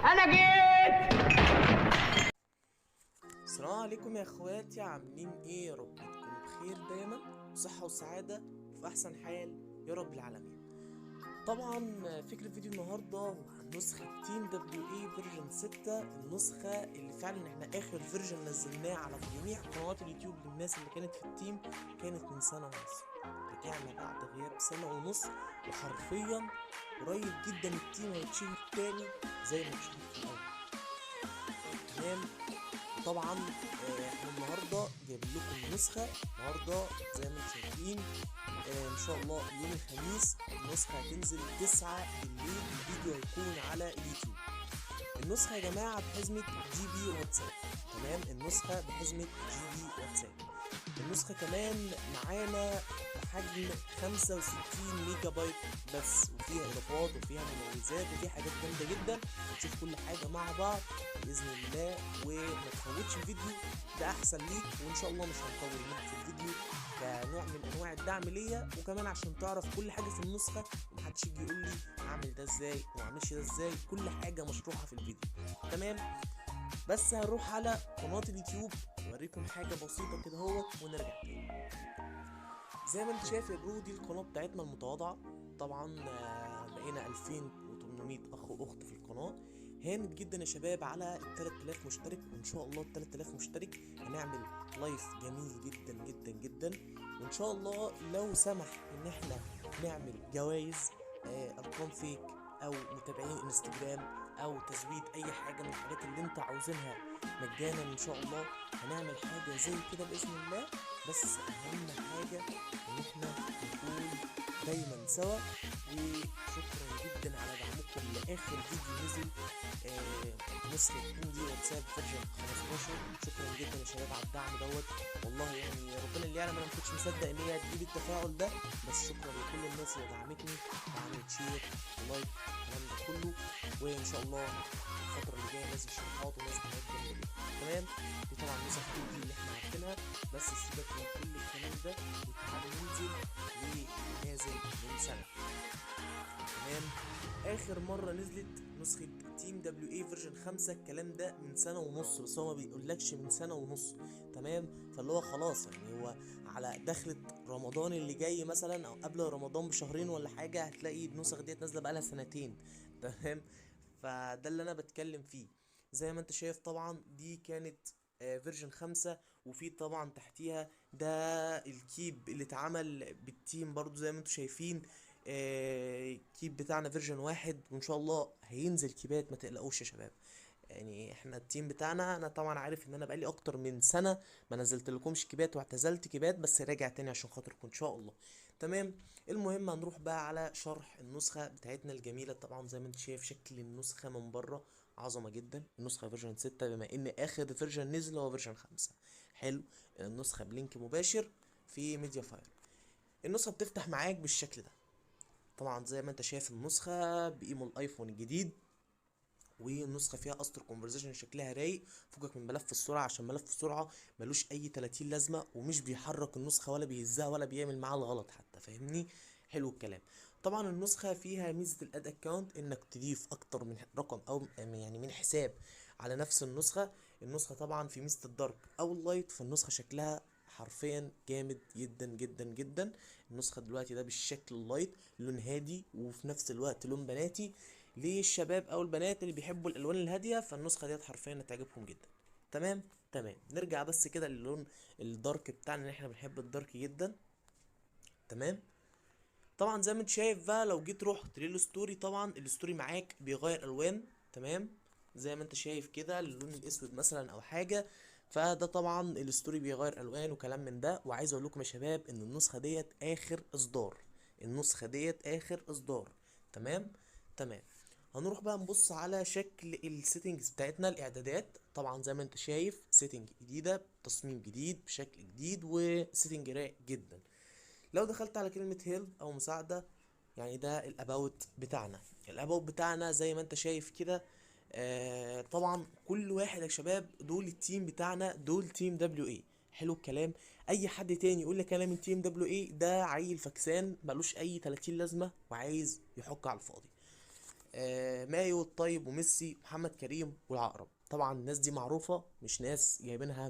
انا جيت. السلام عليكم يا اخواتي، عاملين ايه؟ يا رب تكونوا بخير دايما، بصحة وسعادة وفي احسن حال يا رب العالمين. طبعا فكرة فيديو النهاردة عن نسخة تيم دبليو اي فيرجن 6، النسخة اللي فعلا احنا اخر فيرجن نزلناه على جميع قنوات اليوتيوب للناس اللي كانت في التيم كانت من سنة ونص. رجعنا بعد غياب سنة ونص، وحرفيا قريب جدا التيم هيتشهر تاني زي ما اتشهر في الاول. تمام. طبعا احنا النهارده جايبين لكم نسخه النهارده زي ما انتم شايفين. ان شاء الله يوم الخميس النسخه هتنزل 9 بالليل، الفيديو هيكون على اليوتيوب. النسخه يا جماعه بحزمه جي بي واتساب. تمام، النسخه بحزمه جي بي واتساب. النسخه كمان معانا بحجم 65 ميجا بايت بس، وفيها اضافات وفيها مميزات وفيها حاجات جامده جدا. هنشوف كل حاجه مع بعض باذن الله، وما تفوتش الفيديو ده احسن ليك. وان شاء الله مش هنطول منك في الفيديو كنوع من انواع الدعم ليا، وكمان عشان تعرف كل حاجه في النسخه ومحدش يجي يقول لي اعمل ده ازاي وما اعملش ده ازاي. كل حاجه مشروحه في الفيديو. تمام. بس هنروح على قناه اليوتيوب اوريكم حاجه بسيطه كده اهوت ونرجع تاني. زي ما انت شايف يا برو، دي القناه بتاعتنا المتواضعه. طبعا بقينا 2800 اخ واخت في القناه. هانت جدا يا شباب على ال 3000 مشترك، وان شاء الله ال 3000 مشترك هنعمل لايف جميل جدا جدا جدا. وان شاء الله لو سمح ان احنا نعمل جوائز، ارقام فيك او متابعين انستجرام او تزويد اي حاجه من الحاجات اللي انت عاوزينها مجانا، ان شاء الله هنعمل حاجه زي كده باذن الله. بس اهم حاجه ان احنا نكون دايما سوا. وشكرا جدا على دعمكم لاخر فيديو نزل، نسخة اندي واتساب فيرجن 15. شكرا جدا يا شباب على الدعم دوت. والله يعني ربنا اللي يعلم، انا ما كنتش مصدق ان هي هتجيب التفاعل ده. بس شكرا لكل الناس اللي دعمتني وعملت شير ولايك الكلام ده كله. وان شاء الله الفترة اللي جاية نازل شروحات ونازل حاجات جامدة جدا. تمام. دي طبعا نسخ اندي اللي احنا عارفينها، بس سيبك من كل الكلام ده وتعالى ننزل لنازل من سنة. تمام. اخر مره نزلت نسخه تيم دبليو اي فيرجن 5 الكلام ده من سنه ونص، بس هو ما بيقولكش من سنه ونص. تمام. فاللي هو خلاص يعني هو على دخلة رمضان اللي جاي مثلا او قبل رمضان بشهرين ولا حاجه هتلاقي النسخ ديت نازله بقالها سنتين. تمام. فده اللي انا بتكلم فيه. زي ما انت شايف طبعا دي كانت فيرجن 5، وفي طبعا تحتيها ده الكيب اللي اتعمل بالتيم برضو زي ما انتم شايفين. الكيب بتاعنا فيرجن 1، وان شاء الله هينزل كيبات، ما تقلقوش يا شباب. يعني احنا التيم بتاعنا، انا طبعا عارف ان انا بقالي اكتر من سنه ما نزلت لكمش كيبات واعتزلت كيبات، بس راجع تاني عشان خاطركم ان شاء الله. تمام. المهم هنروح بقى على شرح النسخه بتاعتنا الجميله. طبعا زي ما انت شايف شكل النسخه من بره عظمه جدا. النسخه فيرجن 6 بما ان اخر فيرجن نزل هو فيرجن 5. حلو. النسخه بلينك مباشر في ميديا فاير. النسخه بتفتح معاك بالشكل ده. طبعا زي ما انت شايف النسخه بايمو الايفون الجديد، والنسخه فيها استر كونفرزيشن شكلها رايق. فكك من ملف السرعه عشان ملف السرعه ملوش اي 30 لازمه، ومش بيحرك النسخه ولا بيهزها ولا بيعمل معاها الغلط حتى، فاهمني؟ حلو الكلام. طبعا النسخه فيها ميزه الاد اكونت، انك تضيف اكتر من رقم او يعني من حساب على نفس النسخه. النسخه طبعا في ميزه الدارك او اللايت، فالنسخه شكلها حرفيا جامد جدا جدا جدا. النسخه دلوقتي ده بالشكل اللايت، لون هادي وفي نفس الوقت لون بناتي للشباب او البنات اللي بيحبوا الالوان الهاديه، فالنسخه ديت حرفيا هتعجبهم جدا. تمام. تمام. نرجع بس كده للون الدارك بتاعنا، ان احنا بنحب الدارك جدا. تمام. طبعا زي ما انت شايف بقى، لو جيت رحت للستوري، طبعا الستوري معاك بيغير الوان. تمام. زي ما انت شايف كده اللون الاسود مثلا او حاجه، فده طبعا الستوري بيغير الوان وكلام من ده. وعايز اقول لكم يا شباب ان النسخه ديت اخر اصدار. النسخه ديت اخر اصدار. تمام. تمام. هنروح بقى نبص على شكل السيتنجز بتاعتنا، الاعدادات. طبعا زي ما انت شايف سيتنج جديده، تصميم جديد بشكل جديد، وسيتنج رايق جدا. لو دخلت على كلمة هيلب او مساعدة، يعني ده الاباوت بتاعنا. الاباوت بتاعنا زي ما انت شايف كده. طبعا كل واحد يا شباب، دول التيم بتاعنا، دول تيم دبليو اي. حلو الكلام. اي حد تاني يقول لك انا من تيم دبليو اي، ده عيل فكسان ملوش اي 30 لازمة وعايز يحك على الفاضي. مايو الطيب وميسي محمد كريم والعقرب. طبعا الناس دي معروفة، مش ناس جايبينها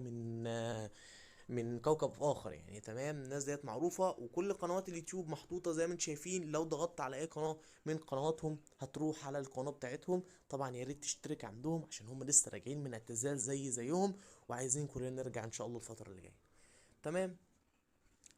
من كوكب اخر يعني. تمام، الناس ديت معروفة وكل قنوات اليوتيوب محطوطة زي ما انتم شايفين. لو ضغطت على اي قناة من قنواتهم هتروح على القناة بتاعتهم. طبعا يا ريت تشترك عندهم عشان هم لسه راجعين من اعتزال زيهم، وعايزين كلنا نرجع ان شاء الله الفترة اللي جاية. تمام.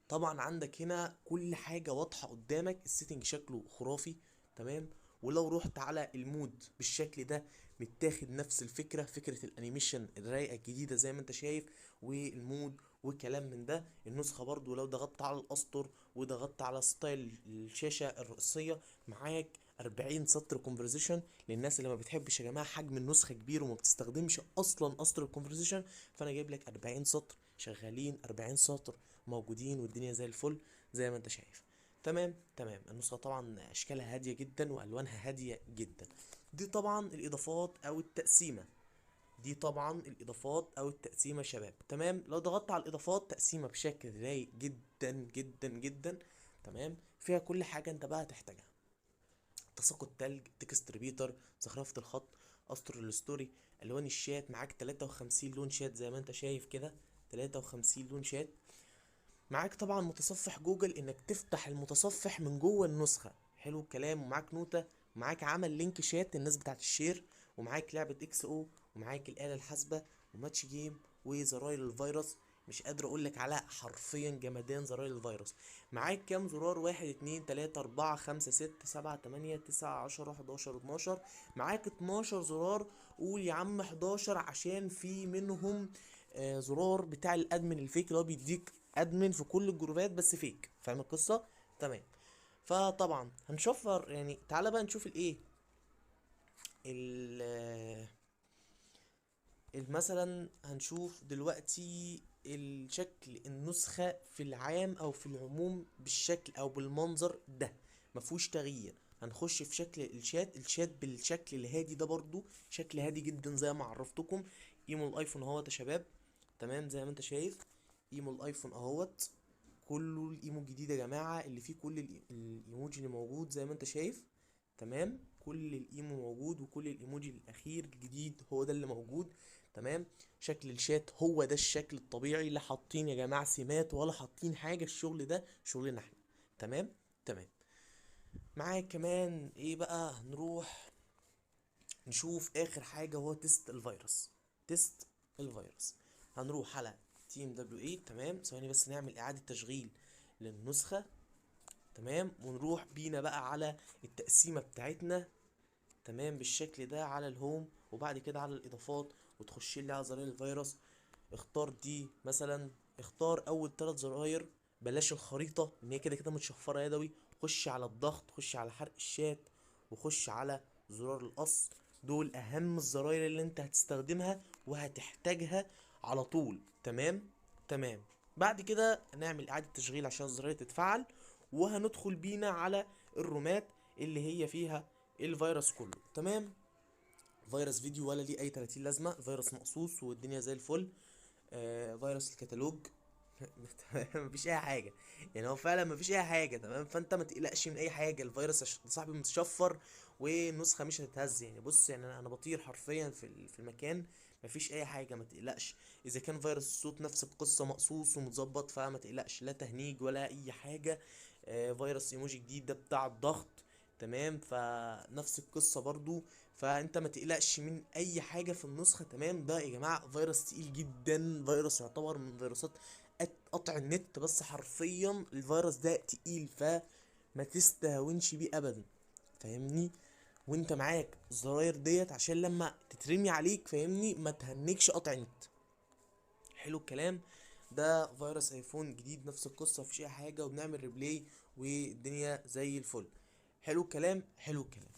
طبعا عندك هنا كل حاجة واضحة قدامك، السيتنج شكله خرافي. تمام. ولو رحت على المود بالشكل ده، متاخد نفس الفكرة، فكرة الانيميشن الرايقة الجديدة زي ما انت شايف، والمود وكلام من ده. النسخة برضو لو ضغطت على الاسطر وضغطت على ستايل الشاشة الرئيسية، معاك 40 سطر كونفرزيشن. للناس اللي ما بتحبش يا جماعة حجم النسخة كبير وما بتستخدمش اصلا اسطر الكونفرزيشن، فانا جايب لك 40 سطر شغالين، 40 سطر موجودين، والدنيا زي الفل زي ما انت شايف. تمام. تمام. النسخة طبعا اشكالها هادية جدا والوانها هادية جدا. دي طبعا الاضافات او التقسيمة. دي طبعا الاضافات او التقسيمة يا شباب. تمام. لو ضغطت على الاضافات، تقسيمة بشكل رايق جدا جدا جدا. تمام. فيها كل حاجة انت بقى هتحتاجها: تساقط تلج، تكست ريبيتر، زخرفة الخط، اسطر الستوري، الوان الشات. معاك 53 لون شات زي ما انت شايف كده، 53 لون شات. معاك طبعا متصفح جوجل انك تفتح المتصفح من جوه النسخة. حلو الكلام. ومعاك نوتة، ومعاك عمل لينك شات الناس بتاعت الشير، ومعاك لعبة اكس او، ومعاك الآلة الحاسبة، وماتش جيم، وزراير الفيروس. مش قادر اقولك على حرفيا جمدان زراير الفيروس. معاك كام زرار؟ 1 2 3 4 5 6 7 8 9 10 11 12. معاك 12 زرار. قول يا عم 11 عشان في منهم زرار بتاع الادمن الفيك اللي هو بيديك ادمن في كل الجروبات بس فيك. فاهم القصه؟ تمام. فطبعا هنشفر يعني. تعالى بقى نشوف الايه، ال مثلا هنشوف دلوقتي الشكل النسخة في العام او في العموم بالشكل او بالمنظر ده، مفهوش تغيير. هنخش في شكل الشات بالشكل الهادي ده، برضو شكل هادي جدا زي ما عرفتكم. ايمو الايفون اهوت يا شباب. تمام. زي ما انت شايف ايمو الايفون اهوت، كله الايمو الجديد يا جماعة، اللي فيه كل الايموجي اللي موجود زي ما انت شايف. تمام. كل الايمو موجود، وكل الايموجي الاخير الجديد هو ده اللي موجود. تمام. شكل الشات هو ده الشكل الطبيعي، لا حاطين يا جماعة سمات ولا حاطين حاجة، الشغل ده شغلنا احنا. تمام. تمام. معاك كمان ايه بقى؟ هنروح نشوف اخر حاجة، هو تيست الفيروس. تيست الفيروس. هنروح على تيم دبليو 8. تمام. ثواني بس نعمل اعادة تشغيل للنسخة. تمام. ونروح بينا بقى على التقسيمة بتاعتنا. تمام. بالشكل ده على الهوم، وبعد كده على الاضافات، وتخش لي على زراير الفيروس. اختار دي مثلا، اختار اول 3 زراير، بلاش الخريطة ان هي كده كده متشفرة يدوي. خش على الضغط، خش على حرق الشات، وخش على زرار القص. دول اهم الزراير اللي انت هتستخدمها وهتحتاجها على طول. تمام. تمام. بعد كده نعمل اعادة تشغيل عشان الزراير تتفعل، وهندخل بينا على الرومات اللي هي فيها الفيروس كله. تمام. فيروس فيديو ولا ليه اي 30 لازمه، فيروس مقصوص والدنيا زي الفل. فيروس الكتالوج مفيش اي حاجه يعني، هو فعلا مفيش اي حاجه. تمام. فانت ما تقلقش من اي حاجه، الفيروس صاحبي متشفر والنسخه مش هتتهز يعني. بص يعني انا بطير حرفيا في المكان، مفيش اي حاجه، ما تقلقش. اذا كان فيروس الصوت نفس القصه، مقصوص ومتظبط، فما تقلقش، لا تهنيج ولا اي حاجه. فيروس ايموجي جديد ده بتاع الضغط. تمام. فنفس القصه برضو، فانت ما تقلقش من اي حاجه في النسخه. تمام. ده يا جماعه فيروس تقيل جدا، فيروس يعتبر من فيروسات قطع النت، بس حرفيا الفيروس ده تقيل، فما تستهونش بيه ابدا. فاهمني؟ وانت معاك الزراير ديت عشان لما تترمي عليك، فاهمني، ما تهنكش قطع النت. حلو الكلام. ده فيروس ايفون جديد، نفس القصه، مفيش اي حاجه، وبنعمل ريبلاي والدنيا زي الفل. حلو الكلام. حلو الكلام.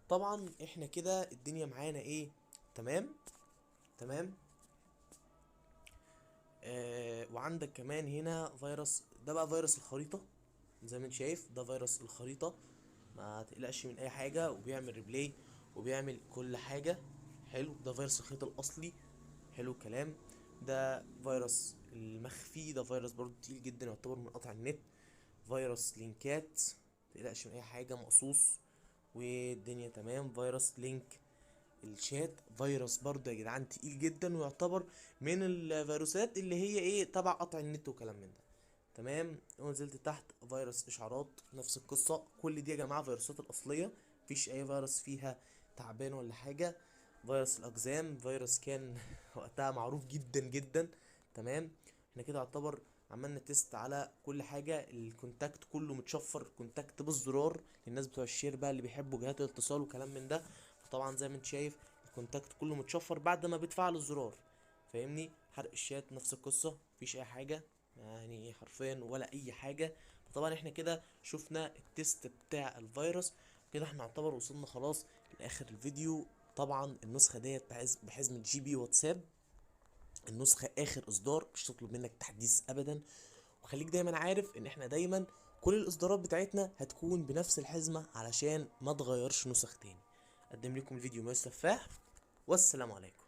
طبعا احنا كده الدنيا معانا ايه؟ تمام. تمام. وعندك كمان هنا فيروس، ده بقى فيروس الخريطة. زي ما انت شايف ده فيروس الخريطة، ما تقلقش من اي حاجة، وبيعمل ريبلاي وبيعمل كل حاجة. حلو. ده فيروس الخريطة الاصلي. حلو الكلام. ده فيروس المخفي، ده فيروس برضو تقيل جدا، يعتبر من قطع النت. فيروس لينكات، متقلقش من اي حاجة، مقصوص والدنيا تمام. فيروس لينك الشات فيروس برضه يا جدعان تقيل جدا، ويعتبر من الفيروسات اللي هي ايه تبع قطع النت وكلام من ده. تمام. ونزلت تحت فيروس اشعارات نفس القصه. كل دي يا جماعه فيروسات الاصليه، مفيش اي فيروس فيها تعبان ولا حاجه. فيروس الاقزام فيروس كان وقتها معروف جدا جدا. تمام. احنا كده يعتبر عملنا تيست على كل حاجه. الكونتاكت كله متشفر كونتاكت بالزرار للناس بتوع الشير بقى اللي بيحبوا جهات الاتصال وكلام من ده. فطبعا زي ما انت شايف الكونتاكت كله متشفر بعد ما بتفعل الزرار. فاهمني؟ حرق الشات نفس القصه، مفيش اي حاجه يعني حرفيا ولا اي حاجه. طبعا احنا كده شفنا التيست بتاع الفيروس. كده احنا نعتبر وصلنا خلاص لاخر الفيديو. طبعا النسخه ديت بحزمه جي بي واتساب، النسخه اخر اصدار، مش تطلب منك تحديث ابدا. وخليك دايما عارف ان احنا دايما كل الاصدارات بتاعتنا هتكون بنفس الحزمه علشان ما تغيرش نسخ تاني. اقدم لكم الفيديو مؤيد سفاح، والسلام عليكم.